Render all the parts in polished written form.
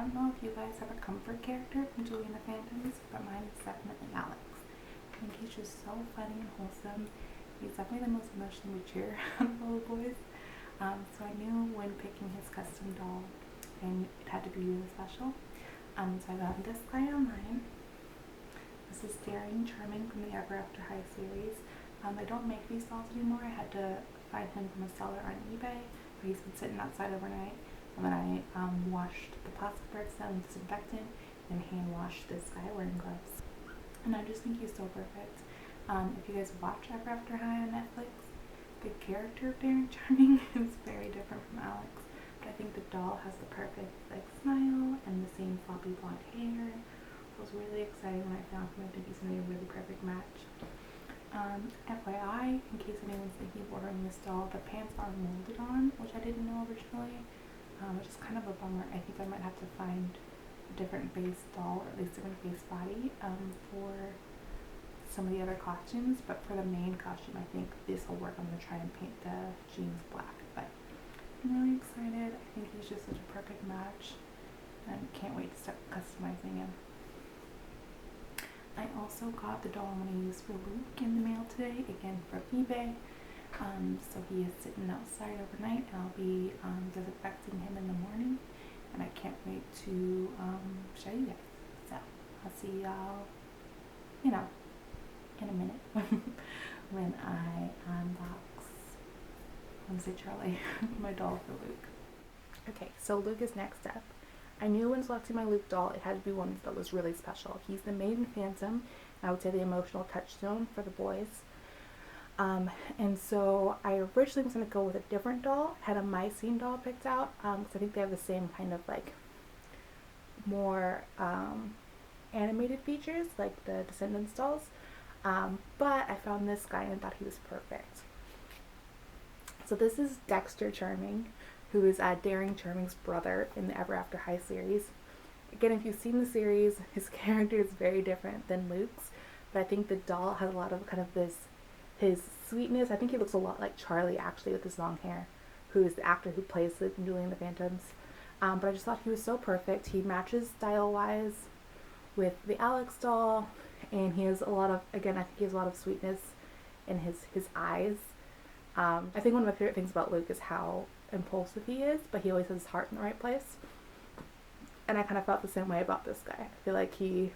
don't know if you guys have a comfort character from Julie and the Phantoms, but mine is definitely Alex. I think he's just so funny and wholesome. He's definitely the most emotionally mature out of all the boys. So I knew when picking his custom doll, and it had to be really special. So I got this guy online. This is Daring Charming from the Ever After High series. I don't make these dolls anymore. I had to find him from a seller on eBay, but he's been sitting outside overnight. And then I washed the plastic parts down with disinfectant and hand washed this guy wearing gloves. And I just think he's so perfect. If you guys watch Ever After High on Netflix, the character of Daring Charming is very different from Alex. But I think the doll has the perfect smile and the same floppy blonde hair. I was really excited when I found him. I think he's going to be a really perfect match. FYI, in case anyone's thinking of ordering this doll, the pants are molded on, which I didn't know originally, which is kind of a bummer. I think I might have to find a different base doll, or at least different base body, for some of the other costumes, but for the main costume I think this will work. I'm going to try and paint the jeans black, but I'm really excited. I think he's just such a perfect match, and I can't wait to start customizing him. I also got the doll I'm going to use for Luke in the mail today, again from eBay. So he is sitting outside overnight, and I'll be disinfecting him in the morning, and I can't wait to show you guys. So I'll see y'all, in a minute when I unbox, I'm say Charlie, my doll for Luke. Okay, so Luke is next up. I knew when selecting my Luke doll, it had to be one that was really special. He's the maiden phantom, I would say the emotional touchstone for the boys. And so I originally was going to go with a different doll. I had a Mycene doll picked out, because I think they have the same kind of more animated features like the Descendants dolls. But I found this guy and thought he was perfect. So this is Dexter Charming, who is Daring Charming's brother in the Ever After High series. Again, if you've seen the series, his character is very different than Luke's, but I think the doll has a lot of his sweetness. I think he looks a lot like Charlie, actually, with his long hair, who is the actor who plays Julie and the Phantoms. But I just thought he was so perfect. He matches style-wise with the Alex doll, and he has a lot of, again, I think he has a lot of sweetness in his eyes. I think one of my favorite things about Luke is how impulsive he is, but he always has his heart in the right place. And I kind of felt the same way about this guy. I feel like he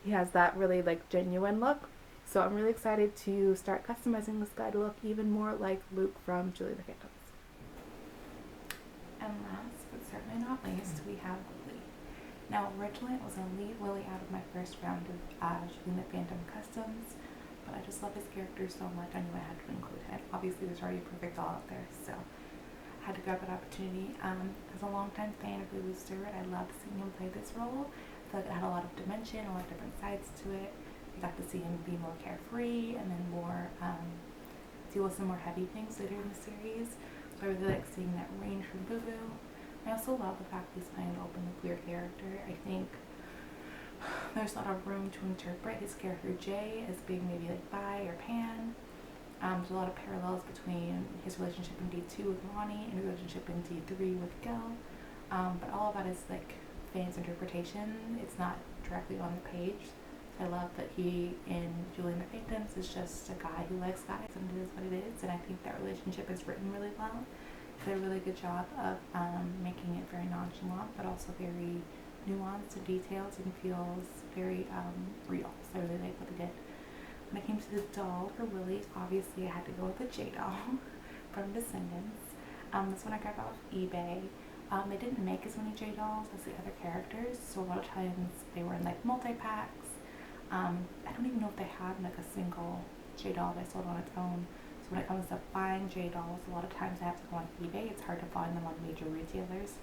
has that really genuine look. So I'm really excited to start customizing this guy to look even more like Luke from Julie and the Phantoms. And last but certainly not least, we have Lily. Now originally it was going to leave Lily out of my first round of Julie and the Phantom customs, but I just love his character so much I knew I had to include him. Obviously there's already a perfect doll out there, so I had to grab that opportunity. As a longtime fan of Lily Stewart, I loved seeing him play this role. I feel like it had a lot of dimension, a lot of different sides to it. You got to see him be more carefree, and then more deal with some more heavy things later in the series. So I really like seeing that range from Boo Boo. I also love the fact he's playing an openly queer character. I think there's a lot of room to interpret his character Jay as being maybe bi or pan. There's a lot of parallels between his relationship in D2 with Ronnie and his relationship in D3 with Gil. But all of that is fans' interpretation. It's not directly on the page. I love that he, in Julie and the Phantoms, is just a guy who likes guys, and it is what it is. And I think that relationship is written really well. They did a really good job of making it very nonchalant, but also very nuanced and detailed, and feels very real. So I really like what they did. When it came to the doll for Willie, obviously I had to go with the J doll from Descendants. This one I grabbed off eBay. They didn't make as many J dolls as the other characters, so a lot of times they were in multi-packs. I don't even know if they had a single J doll that I sold on its own. So when it comes to buying J dolls, a lot of times I have to go on eBay. It's hard to find them on major retailers.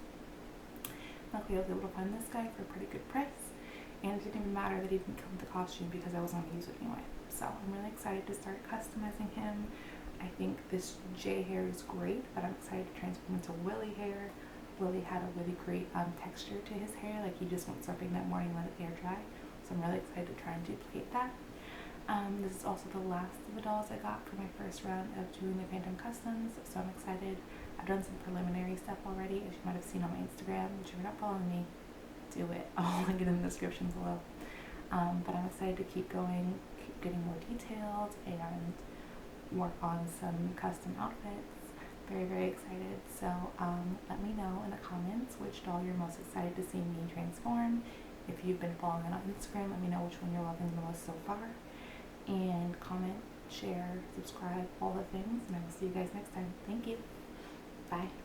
Luckily I was able to find this guy for a pretty good price, and it didn't even matter that he didn't come with the costume because I wasn't going to use it anyway. So I'm really excited to start customizing him. I think this J hair is great, but I'm excited to transform into Willie hair. Willie had a really great texture to his hair, he just went surfing that morning and let it air dry. So I'm really excited to try and duplicate that. This is also the last of the dolls I got for my first round of Julie and the Phantom Customs, so I'm excited. I've done some preliminary stuff already, as you might have seen on my Instagram, which if you're not following me, do it, I'll link it in the description below. But I'm excited to keep going, keep getting more detailed, and work on some custom outfits. Very, very excited. So let me know in the comments which doll you're most excited to see me transform. If you've been following it on Instagram, let me know which one you're loving the most so far. And comment, share, subscribe, all the things. And I will see you guys next time. Thank you. Bye.